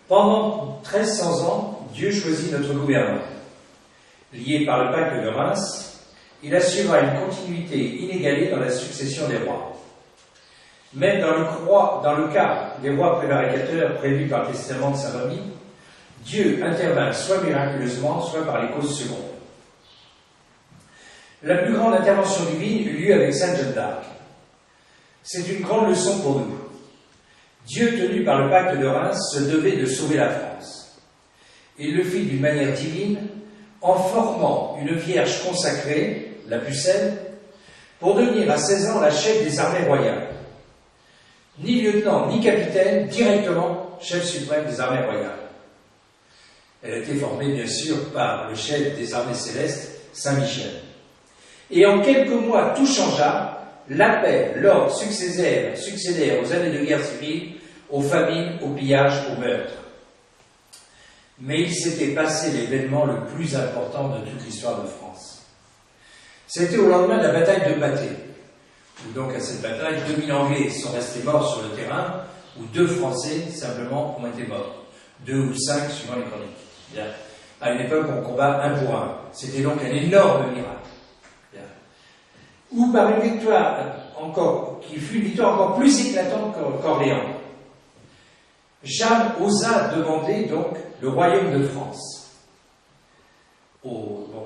Pendant 1300 ans, Dieu choisit notre gouvernant. Lié par le pacte de Reims, il assurera une continuité inégalée dans la succession des rois. Même dans le cas des rois prévaricateurs prévus par le testament de Saint-Remy, Dieu intervint soit miraculeusement, soit par les causes secondes. La plus grande intervention divine eut lieu avec Sainte Jeanne d'Arc. C'est une grande leçon pour nous. Dieu, tenu par le pacte de Reims, se devait de sauver la France. Il le fit d'une manière divine, en formant une vierge consacrée, la Pucelle, pour devenir à 16 ans la chef des armées royales. Ni lieutenant, ni capitaine, directement chef suprême des armées royales. Elle a été formée, bien sûr, par le chef des armées célestes, Saint-Michel. Et en quelques mois, tout changea. La paix, l'ordre succédèrent aux années de guerre civile, aux famines, aux pillages, aux meurtres. Mais il s'était passé l'événement le plus important de toute l'histoire de France. C'était au lendemain de la bataille de Patay, où donc à cette bataille, 2000 Anglais sont restés morts sur le terrain, où 2 Français simplement ont été morts. 2 ou 5, suivant les chroniques. Bien. À une époque, on combat 1 pour 1. C'était donc un énorme miracle. Ou par une victoire qui fut une victoire encore plus éclatante qu'Orléans. Jeanne osa demander donc le royaume de France.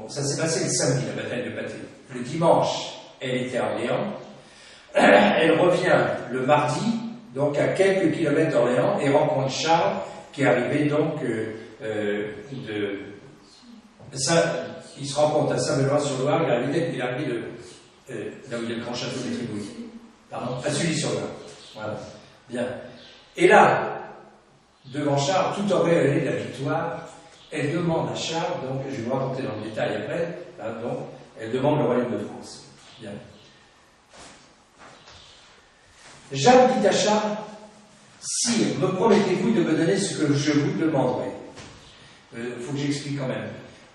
Ça s'est passé le samedi, la bataille de Patay. Le dimanche, elle était à Orléans. Elle revient le mardi, donc à quelques kilomètres d'Orléans, et rencontre Charles, qui est arrivé donc il se rencontre à Saint-Benoît-sur-Loire, il est arrivé de là où il y a le grand château des Tribouilles. Pardon, à Sully-sur-Loire. Voilà. Bien. Et là, devant Charles, tout auréolé de la victoire, elle demande à Charles, donc je vais vous raconter dans le détail après, là, donc, elle demande le royaume de France. Bien. Jeanne dit à Charles, Sire, me promettez-vous de me donner ce que je vous demanderai? Il faut que j'explique quand même.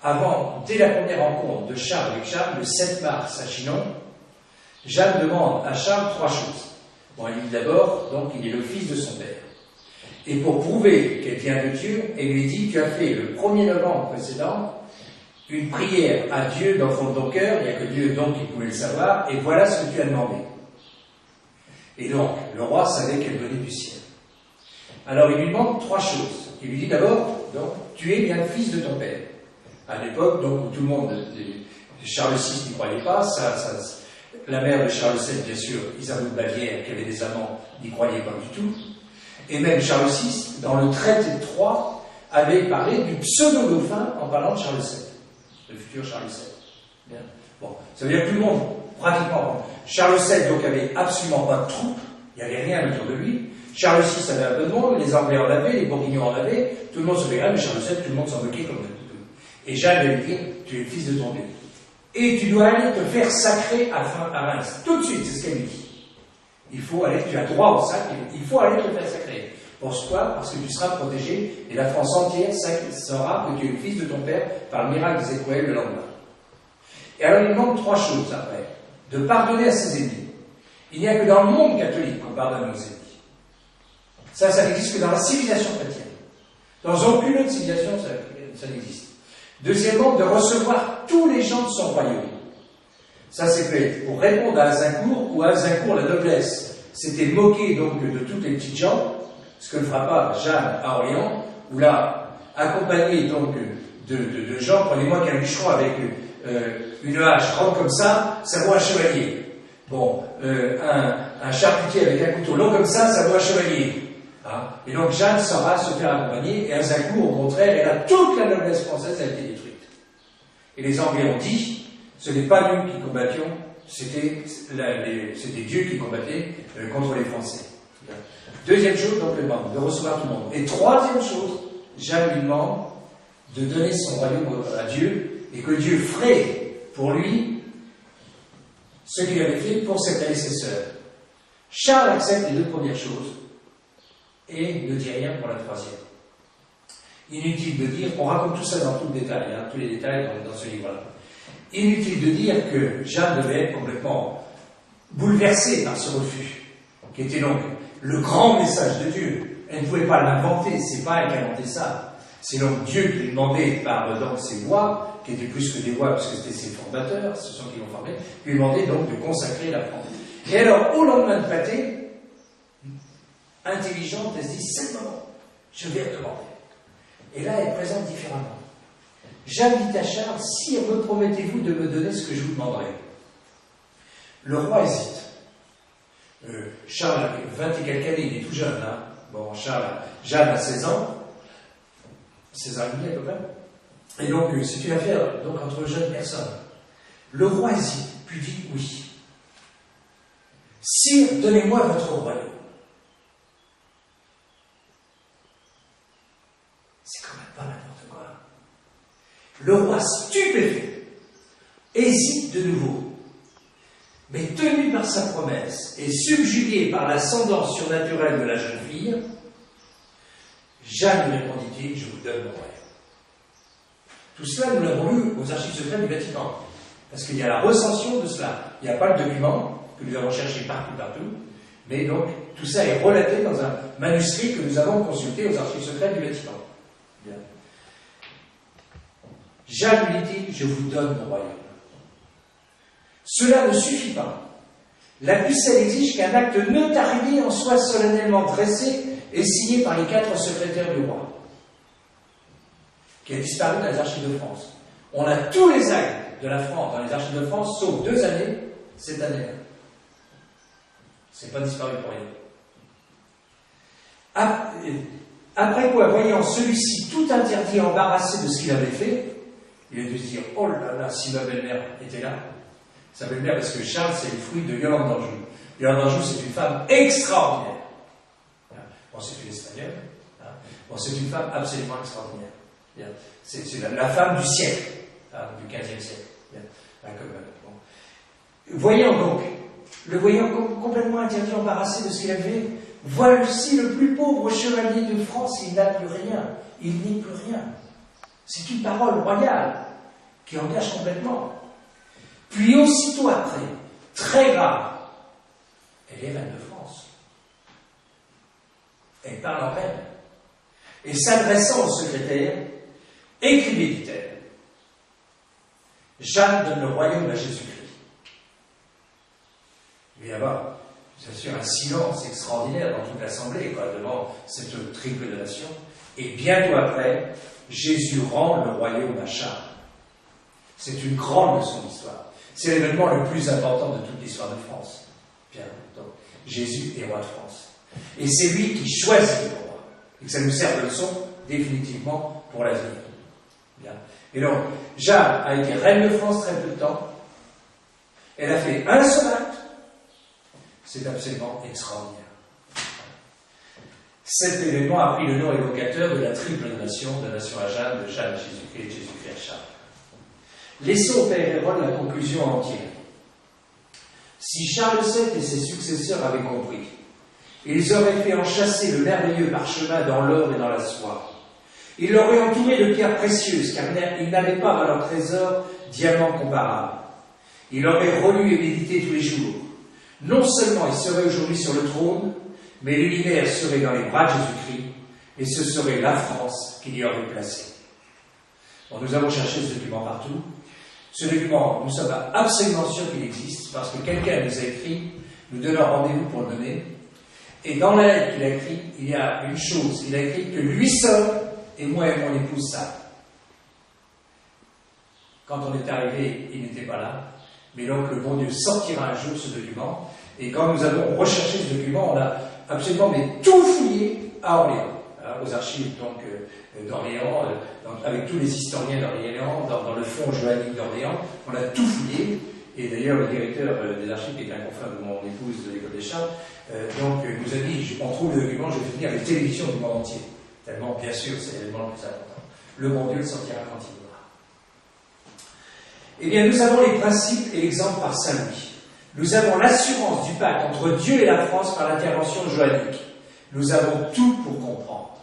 Avant, dès la première rencontre de Charles avec Jeanne, le 7 mars à Chinon, Jeanne demande à Charles 3 choses. Bon, elle dit d'abord, donc, il est le fils de son père. Et pour prouver qu'elle vient de Dieu, elle lui dit, tu as fait le 1er novembre précédent une prière à Dieu dans le fond de ton cœur, il n'y a que Dieu donc qui pouvait le savoir, et voilà ce que tu as demandé. Et donc, le roi savait qu'elle venait du ciel. Alors, il lui demande 3 choses. Il lui dit d'abord, donc, tu es bien le fils de ton père. À l'époque, donc, où tout le monde, Charles VI n'y croyait pas, la mère de Charles VII, bien sûr, Isabeau de Bavière, qui avait des amants, n'y croyait pas du tout. Et même Charles VI, dans le traité de Troyes, avait parlé du pseudo-dauphin en parlant de Charles VII, le futur Charles VII. Bien. Bon, ça veut dire que tout le monde, pratiquement, Charles VII, donc, avait absolument pas de troupes, il n'y avait rien autour de lui. Charles VI avait un peu de monde, les Anglais en avaient, les Bourguignons en avaient, tout le monde se verrait, mais Charles VII, tout le monde s'en moquait comme tout. Et Jeanne va lui dire, tu es le fils de ton Dieu. Et tu dois aller te faire sacrer à Reims. Tout de suite, c'est ce qu'elle lui dit. Il faut aller, tu as droit au sac, il faut aller te faire sacrer. Pourquoi? Parce que tu seras protégé, et la France entière saura que tu es le fils de ton père par le miracle des étoiles le lendemain. Et alors il demande 3 choses après. De pardonner à ses ennemis. Il n'y a que dans le monde catholique qu'on pardonne à nos ennemis. Ça n'existe que dans la civilisation chrétienne. Dans aucune autre civilisation, ça n'existe. Deuxièmement, de recevoir tous les gens de son royaume. Ça, c'est fait pour répondre à Azincourt, où à Azincourt, la noblesse s'était moquée donc de toutes les petites gens, ce que ne fera pas Jeanne à Orléans, où là, accompagné donc de gens, prenez-moi qu'un bûcheron avec une hache grande comme ça vaut un chevalier. Bon, un charcutier avec un couteau long comme ça vaut un chevalier. Hein? Et donc Jeanne saura se faire accompagner, et Azincourt, au contraire, elle a toute la noblesse française a été détruite. Et les Anglais ont dit, ce n'est pas nous qui combattions, c'était Dieu qui combattait contre les Français. Deuxième chose, donc, elle demande de recevoir tout le monde. Et troisième chose, Jeanne lui demande de donner son royaume à Dieu, et que Dieu ferait pour lui ce qu'il avait fait pour ses prédécesseurs. Charles accepte les 2 premières choses, et ne dit rien pour la 3e. Inutile de dire, on raconte tout ça dans tout le détail, hein, tous les détails dans ce livre-là. Inutile de dire que Jeanne devait être complètement bouleversée par ce refus, qui était donc le grand message de Dieu. elle ne pouvait pas l'inventer, c'est pas elle qui a inventé ça. C'est donc Dieu qui lui demandait, par donc ses lois, qui étaient plus que des lois, parce que c'était ses formateurs, ce sont qui l'ont formé, lui demandait donc de consacrer la France. Et alors, au lendemain de pâté, intelligente, elle se dit, c'est le moment, je vais redemander. Et là, elle présente différemment. J'invite à Charles, sire, me promettez-vous de me donner ce que je vous demanderai? Le roi hésite. Charles a 20 et quelques années, il est tout jeune. Hein. Bon, Jeanne a 16 ans, 16 ans et demi à peu près. Et donc, c'est une affaire donc, entre jeunes personnes. Le roi hésite, puis dit oui. Sire, donnez-moi votre royaume. C'est quand même pas n'importe quoi. Le roi, stupéfait, hésite de nouveau. Mais tenu par sa promesse et subjugué par l'ascendance surnaturelle de la jeune fille, Jeanne lui répondit-il, je vous donne mon royaume. Tout cela, nous l'avons lu aux archives secrètes du Vatican. Parce qu'il y a la recension de cela. Il n'y a pas le document que nous avons cherché partout, mais donc tout ça est relaté dans un manuscrit que nous avons consulté aux archives secrètes du Vatican. Bien. Jeanne lui dit, je vous donne mon royaume. Cela ne suffit pas. La pucelle exige qu'un acte notarié en soit solennellement dressé et signé par les 4 secrétaires du roi, qui a disparu dans les archives de France. On a tous les actes de la France dans les archives de France, sauf 2 années, cette année-là. C'est pas disparu pour rien. Après quoi, voyant celui-ci tout interdit et embarrassé de ce qu'il avait fait, il a dû se dire, oh là là, si ma belle-mère était là. Sa belle-mère, parce que Charles, c'est le fruit de Yolande d'Anjou. Yolande d'Anjou, c'est une femme extraordinaire. Bon, c'est une espagnole. Bon, c'est une femme absolument extraordinaire. C'est la femme du siècle, du XVe siècle. Le voyant complètement interdit, embarrassé de ce qu'il avait, voici le plus pauvre chevalier de France, il n'a plus rien. Il n'est plus rien. C'est une parole royale qui engage complètement. Puis aussitôt après, très grave, elle est reine de France. Elle parle en reine. Et s'adressant au secrétaire, écrivez, dit-elle, Jeanne donne le royaume à Jésus-Christ. Il y a bien sûr un silence extraordinaire dans toute l'assemblée, devant cette triple donation. Et bientôt après, Jésus rend le royaume à Charles. C'est une grande leçon d'histoire. C'est l'événement le plus important de toute l'histoire de France. Bien, donc, Jésus est roi de France. Et c'est lui qui choisit le roi. Et que ça nous sert de leçon, définitivement, pour l'avenir. Bien. Et donc, Jeanne a été reine de France très peu de temps. Elle a fait un seul acte. C'est absolument extraordinaire. Cet événement a pris le nom évocateur de la triple donation, donation à Jeanne, de Jeanne à Jésus-Christ et de Jésus-Christ à Charles. Laissons au Père Hérode la conclusion entière. Si Charles VII et ses successeurs avaient compris, ils auraient fait enchâsser le merveilleux parchemin dans l'or et dans la soie. Ils l'auraient entouré de pierres précieuses, car ils n'avaient pas dans leur trésor diamants comparables. Ils l'auraient relu et médité tous les jours. Non seulement il serait aujourd'hui sur le trône, mais l'univers serait dans les bras de Jésus-Christ, et ce serait la France qui l'y aurait placé. Bon, nous avons cherché ce document partout. Ce document, nous sommes absolument sûrs qu'il existe, parce que quelqu'un nous a écrit, nous donnons rendez-vous pour le donner, et dans la lettre qu'il a écrite, il y a une chose, il a écrit que lui seul, et moi et mon épouse savent. Quand on est arrivé, il n'était pas là, mais donc le bon Dieu sortira un jour ce document, et quand nous avons recherché ce document, on a absolument tout fouillé à Orléans, aux archives d'Orléans, avec tous les historiens d'Orléans, dans le fonds joannique d'Orléans, on a tout fouillé, et d'ailleurs le directeur des archives, qui est un confrère de mon épouse de l'école des Charles, nous a dit, on trouve le document, je vais finir les télévisions du monde entier. Tellement, bien sûr, c'est l'élément le plus important. Le bon Dieu le sortira quand il voudra. Eh bien, nous avons les principes et l'exemple par Saint Louis. Nous avons l'assurance du pacte entre Dieu et la France par l'intervention joannique. Nous avons tout pour comprendre.